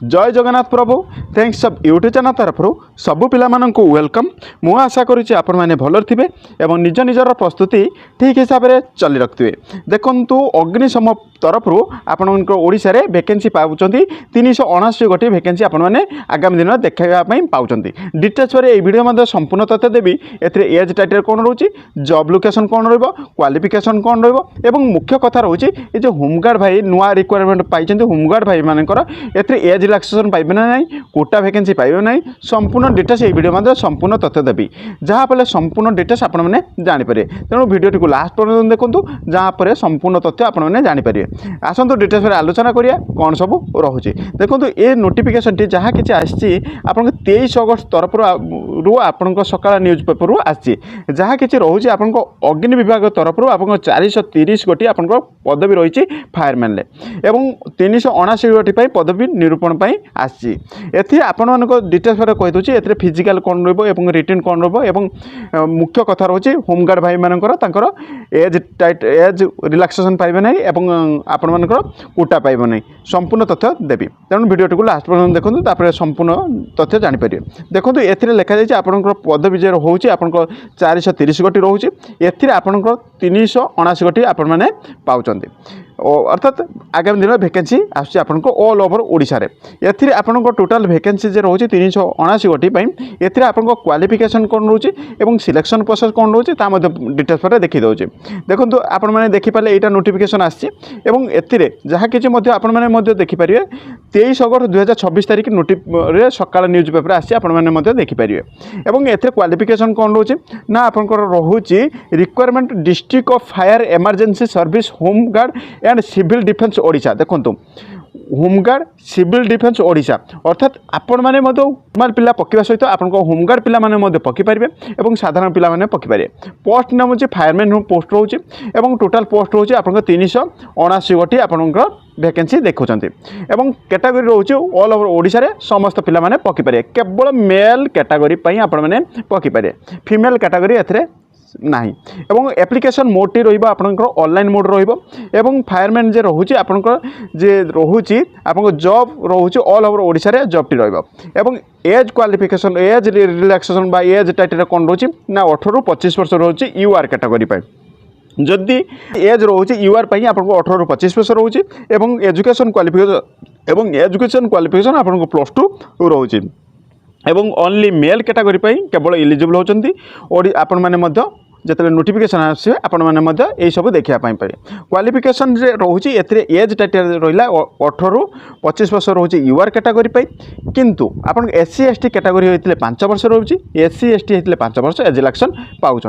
जय जगन्नाथ प्रभु थैंक्स सब YouTube channel तरफ सबु पिला माननकु वेलकम। मु आशा करुच्ची आपण मैंने भलर थे और निज निजर प्रस्तुति ठीक हिसाब से चली रखिए। देखु अग्निशम तरफ आपण ओडिशा रे वैकेंसी पाँच 379 गोटी वैकेंसी आपण मैंने आगामी दिन देखापी पाँच। डिटेल्स पर वीडियो मध्य संपूर्ण तथ्य देवी। एज टाइटल कौन रोचे, जॉब लोकेशन कौन क्वालिफिकेशन कौन रही, मुख्य कथा रोचे ये जो होमगार्ड भाई नुआ रिक्वायरमेंट पाई होमगार्ड भाई मानकर एज रिलैक्सेशन पाइबे ना नहीं, कोटा वैकेंसी पाइबे ना, संपूर्ण डिटेल्स ये वीडियो मध्य संपूर्ण तथ्य देवी जहाँफल संपूर्ण डिटेल्स आपण मैंने जानीपर। तेणु वीडियो टी लास्ट पर्यटन देखूँ जहाँपर संपूर्ण तथ्य आपण मैंने जानीपर। आसतु डिटेल्स पर आलोचना करिया कौन सब रोचे। देखो ये नोटिफिकेशन टी जहाँ कि आसी आपन 23 अगस्त तरफ आपण सकाळ न्यूज पेपर आसी जहाँ कि रोचे आपन अग्नि विभाग तरफ आप 430 गोटी आप पदवी रही फायरमैन एवं 379 गोटी पदवी निरूपण आसी। आपण डिटेल्स पर कहीदे ए फिजिकाल कौन रही, रिटर्न कौन रही, मुख्य कथा रोचे होमगार्ड भाई मानकर एज टाइट एज रिलैक्सेशन पाइबे ना, आपण मानकर कोटा पाइबे ना, संपूर्ण तथ्य देवी। तेणु वीडियो लास्ट पर्यटन देखो संपूर्ण तथ्य जानीपर। देखो ये लिखा जाए आपण पदवी जो रोचे आप 430 गोटी रोचे एपण 379 गोटी आपण मैंने पाँच। अर्थात आगामी दिन वैकेंसी आसूँ आपन ऑल ओवर ओडिशा रे। एथिरे आपन टोटाल वैकेंसी जे रोचे 379 गोटी एथिरे आपन क्वालिफिकेशन कौन रोचे एवं सिलेक्शन प्रोसेस कौन रोचे ता मध्ये डिटेल्स पर देखि दउचे। देखंतु आपण माने देखि पाले एटा नोटिफिकेशन आसी एवं एथिरे जहा किछि मध्ये आपण माने मध्ये देखि परिबे 23 अगस्त 2026 तारिख रे सकाळ न्यूज पेपर आसी आपण माने मध्ये देखि परिबे। एवं एथिरे क्वालिफिकेशन कौन रोचे ना आपन रोचे requirement district of fire emergency service home guard and civil defence Odisha. देखो होमगार्ड सिविल डिफेन्स ओडिशा अर्थात आपण मैंने नॉर्मल पिला पकेवा सहित आप होमगार्ड पिला माने पकई पारे और साधारण पिला माने पकई पारे। पोस्ट नाम होची फायरमैन पोस्ट रोचे और टोटाल पोस्ट रोचे आप 379 गोटी आपण वैकेंसी देखुंत एवं कैटेगरी रोचे ऑल ओवर ओडिशा रे समस्त पिला माने पकई पारे। केवल मेल कैटेगरी आपण माने पकई पारे, फीमेल कैटेगरी एथरे नहीं। एवं एप्लिकेशन मोड टी रहिबो आपनकर ऑनलाइन मोड रहिबो एवं फायरमैन जे रहूची आपनकर जे रहूची आपन जॉब रहूची ऑल ओवर ओडिशा रे जॉब टी रहिबो। एवं एज क्वालिफिकेशन एज रिलैक्सेशन बा एज टाइटल कोन रहूची ना 18 रु 25 वर्ष रहूची यूआर कैटेगरी पाई। जदि एज रोचे यूआर पाई आपको 18 रु 25 वर्ष रोचे एवं एजुकेशन क्वालिफिकेशन आपको +2 रोचे एवं ओनली मेल कैटेगरी केवल इलिजिबल होती आपण मैंने जिते नोटिफिकेशन आसवे आपण मैंने यही सब देखा पाए। क्वालिफिकेशन रोचे एज टाइटल रहा 18 रु 25 वर्ष रोचे यूआर कैटेगरी किंतु आपन SC ST कैटेगरी होते 5 वर्ष रोचे, SC ST होते 5 वर्ष एज इलेक्शन पाँच।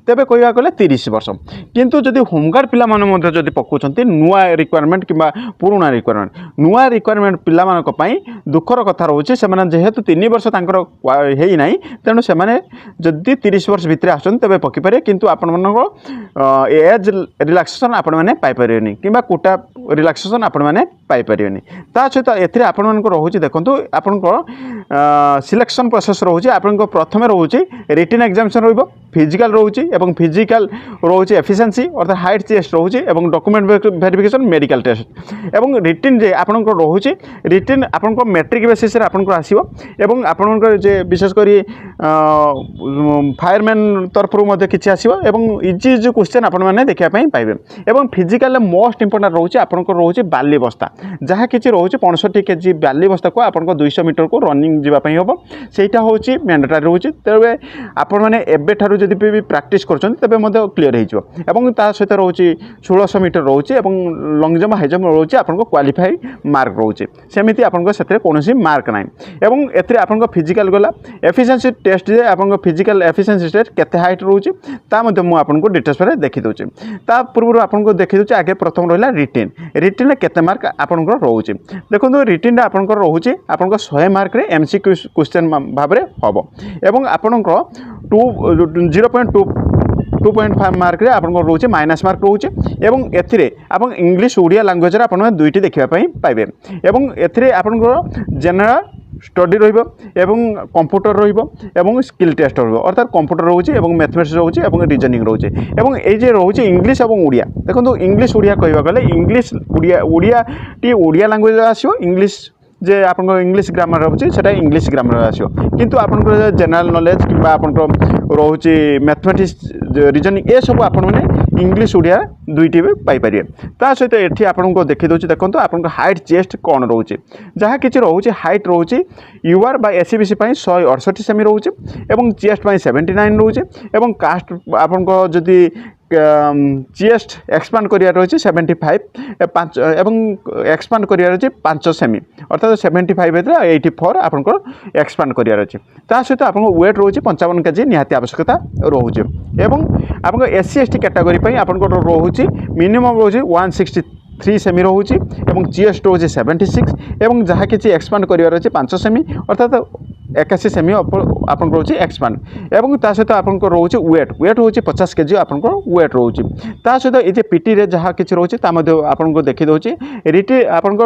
तेरे कहवा गले 30 वर्ष किंतु जदि होमगार्ड पिला माने जदि पकाउछंती नुआ रिक्वायरमेंट किंबा पुराना रिक्वायरमेंट नुआ रिक्वायरमेंट पिला मानक पई दुखर कथा रोचे से जेहेतु 3 वर्ष तांकर हेई नाही तेणु से जदि 30 वर्ष भितर आछन तबे पकि पारे किंतु आपण एज रिलैक्सेशन आपण मैंने पाई परिबेनी किंबा कोटा रिलैक्सेशन आपण मैंने पाई परिबेनी। ता सहित एथिरे आपण मानक रहूची देखंतु आपण सिलेक्शन प्रोसेस रोचे आपण प्रथमे रोचे रिटन एग्जामिनेशन रोइबो, फिजिकल रोचे एवं फिजिकल रोचे एफिशिएंसी अर्थात हाइट टेस्ट रोचे एवं डॉक्यूमेंट वेरिफिकेशन मेडिकल टेस्ट एवं रिटन जे आपण रोचे रिटन आपण मैट्रिक बेसिस रे आपण आसीबो एवं आपण जे विशेष करी फायरमैन तरफ मध्ये किछि आसीबो एवं इजी इजी क्वेश्चन आपण माने देखिया पई पाइबे। एवं फिजिकल मोस्ट इंपोर्टेंट रोचे आपण रोचे बाली बस्ता जहाँ किछि रोचे 65 केजी बाली बस्ता को आपण 200 मीटर को रनिंग जीवा पई होबो सेटा होची मैंडेटरी रोचे। तेबे आपण माने एबे ठारू जदि भी प्रैक्टिस करछन तबे मध्ये क्लियर हो जिवो एवं ता सहित रोचे 1600 मीटर रोचे एवं लॉन्ग जंप हाई जंप रोचे आपण क्वालिफाई मार्क रोचे सेमिति आपण सेते कोनोसी मार्क नाही। एवं एथरे आपण फिजिकल गला एफिशिएंसी टेस्ट जे आपण फिजिकल एफिशिएंसी टेस्ट केते हाइट रोचे ता मध्ये मु आपण डिटेल्स पर देखि दोचे। ता पूर्व आपण देखि दोचे आगे प्रथम रहिला रिटन केते मार्क आपण रोचे। देखो रिटन आपण रोचे आपण 100 मार्क रे MCQ क्वेश्चन भाबरे हबो एवं आपण 2.5 मार्क रे आपण रोचे माइनस मार्क रोचे एवं एथिरे आपण इंग्लिश ओडिया लैंग्वेज रे आपण दुईटी देखिबा पई पाइबे एवं एथिरे आपण जनरल स्टडी रहिबो एवं कंप्यूटर रहिबो एवं स्किल टेस्ट रहिबो अर्थात कंप्यूटर रोचे एवं मैथमेटिक्स रोचे एवं रीजनिंग रोचे एवं ए जे रोचे इंग्लिश एवं ओडिया। देखो इंग्लिश ओडिया कहबा गले इंग्लिश ओडिया टी ओडिया लैंग्वेज आसीबो इंग्लिश जे आपन इंग्लिश ग्रामर रोचे सेटा इंग्लिश ग्रामर आसो किंतु आपन जनरल नॉलेज किंबा आपन रोचे मैथमेटिक्स रीजनिंग ए सब आपन माने इंग्लिश ओडिया दुईटी भी पाई परिए ता सहित एठी आपन को देखि दोछि देखंतु आपन हाइट चेस्ट कोन रोचे जहा किछि रोचे हाइट रोचे यूआर बाय एससीबीसी पई 168 सेमी रोचे एवं चेस्ट पई 79 रोचे एवं कास्ट आपन को जदी चेस्ट एक्सपांड करिया रही 75 5 एवं एक्सपांड करिया रही 5 सेमी अर्थात 75 84 आपन एक्सपांड करिया रही ता सहित आपन वेट रोचे 55 केजी निहाती आवश्यकता रोचे एवं आपन एससी एसटी कैटेगरी पई आपन रोचे मिनिमम रोचे 163 सेमी रोचे एवं चेस्ट रोचे 76 एवं जहाँ किसी एक्सपांड करिया रही 5 सेमी अर्थात 81 सेमी आपन रोचे एक्सपांड एवं ता सहित आपन रोचे वेट रोचे 50 केजी आपन वेट रोचे ता सहित ये पीटी रे जहाँ किसी रोचे ता मध्ये आपन को देखि दोछि रिटी आपन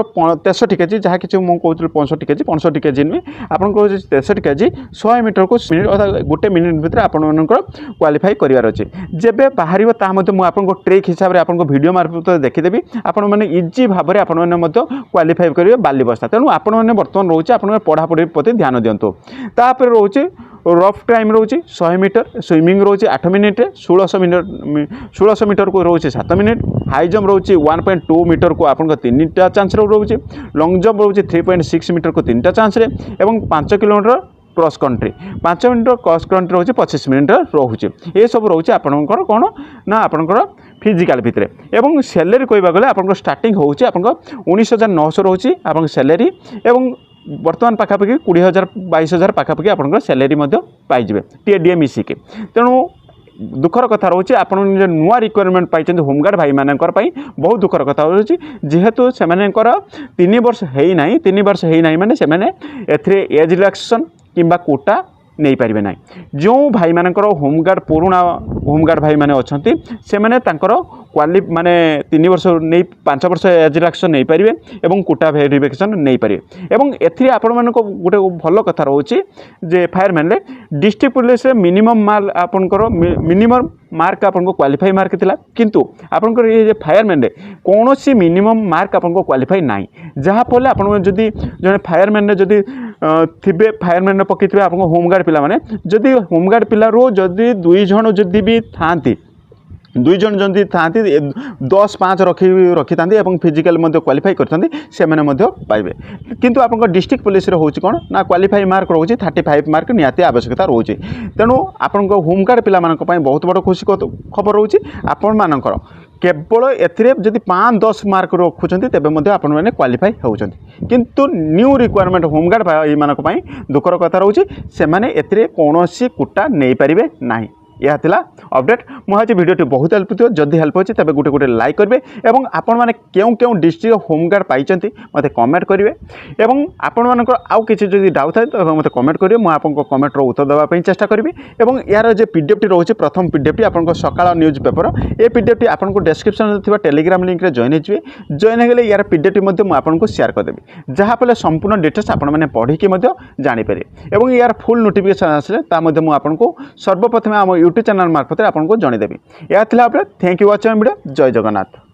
63 केजी जहाँ किसी मु कहूँ 65 केजी 65 केजी नुहे आपन 63 केजी 100 मीटर को मिनिट अर्थात गोटे मिनिट भितर आपन क्वालिफाई करिवार अछि जेबे बाहरिबो ता मध्ये मु आपन ट्रिक हिसाब रे आपन वीडियो मार्फत देखिदेबी आपन माने इजी भाव में आपन माने मध्ये क्वालिफाई करिवे बाली बस्ता तेणु आपन माने वर्तमान रोचे आपन पढ़ापढ़ी प्रति ध्यान दियंतु तापर रोचे रफ टाइम रोचे 100 मीटर स्विमिंग रोचे 8 मिनिट 1600 मीटर को रोचे 7 मिनिट हाई जंप रोचे 1.2 मीटर को आपन 3टा चांस रोचे लॉन्ग जंप रोचे 3.6 मीटर को 3टा चांस रे एवं 5 kilometre cross country 5 minute cross country रोचे 25 मिनिट रोचे ये सब रोचे आपनकर कोन ना आपनकर फिजिकल भितर एवं सैलरी कहबा गले आपन स्टार्टिंग होचे आपन 19,900 रोचे आपन सैलरी एवं वर्तमान पाखापाखि 20,000 22,000 पाखापाखि आपन सैलरी पाइबे टीएडीए मिसिके तेणु दुखर कथा रोचे आपन नुआ रिक्वायरमेंट पाई होमगार्ड भाई मानकर बहुत दुखर कथा रोचे जेहेतु से 3 वर्ष है ना 3 वर्ष है ना माने से एथरे एज रिलैक्सेशन किंबा कोटा नहीं पारे ना जो भाई मानकर होमगार्ड पुराणा होमगार्ड भाई माने अछंती से माने तांकर क्वाली माने 3 वर्ष नहीं 5 वर्ष एज रिलैक्सेशन नहीं पारे एवं कोटा वेरिफिकेशन नहीं पारे एवं एथि आपण मान गोटे भल कथा रोचे जे फायरमैन रे डिस्ट्रिक्ट पुलिस रे मिनिमम मार्क आपनकर मिनिमम मार्क आपन क्वालिफाई मार्क थिला किंतु आपनकर ये फायरमैन रे कोनोसी मिनिमम मार्क आपन क्वालिफाई नाही जहा फले आपन जदी जने फायरमैन रे जदी थिबे फायरमैन पकिथिबे आपन होमगार्ड पिला माने जदी होमगार्ड पिला रो जदी 2 जण जदी भी थांती 2 जण जदी थांती 10-5 रखी थांती एवं फिजिकल मध्ये क्वालिफाई करथांती से माने मध्ये पाइबे किंतु आपन डिस्ट्रिक्ट पुलिस रे होची कोन ना क्वालिफाई मार्क रोची 35 मार्क नियाती आवश्यकता रोची तेणु आपन होमगार्ड पिला मानक पई बहुत बड़ खुशी खबर रोची आपन मानकर केवल एथिरे जदि 5-10 मार्क रखुचंती तेबे मध्ये आपन माने क्वालिफाई होउचंती किंतु न्यू रिक्वायरमेंट होमगार्ड भाई मानक पई दुखर कथा रोची से माने एथिरे कोनोसी कोटा नै परिबे नाही यह थिला अपडेट मुझे भिडियोटी बहुत हेल्प थी जदि हेल्प होची तबे गोटे गोटे लाइक करेंगे एवं आपण माने केउ केउ डिस्ट्रिक्ट होमगार्ड पाइचंती मते कमेंट करेंगे एवं आपण मानकर आउ किछि जदि डाउट थाए तो मते कमेंट करेंगे मु आपन को कमेंट रो उत्तर देबा पई चेष्टा करबी एवं यार जे पीडीएफटी रोचे प्रथम पीडीएफटी आपन को सकाळ न्यूज पेपर ए पीडीएफटी आपन को डिस्क्रिप्शन रे थिबा टेलीग्राम लिंक रे जॉइन हेजिवे जॉइन हेगले यार पीडीएफटी मध्ये मु आपन को शेयर कर देबी जहा पले संपूर्ण डिटेल्स आपण माने पढी के मध्ये जानि पारे एवं यार फुल नोटिफिकेशन आसले ता मध्ये मु आपन को सर्वप्रथम हम यूट्यूब चैनल मार्फत आपन को जणै देबी या थिला update thank you watching video जय जगन्नाथ।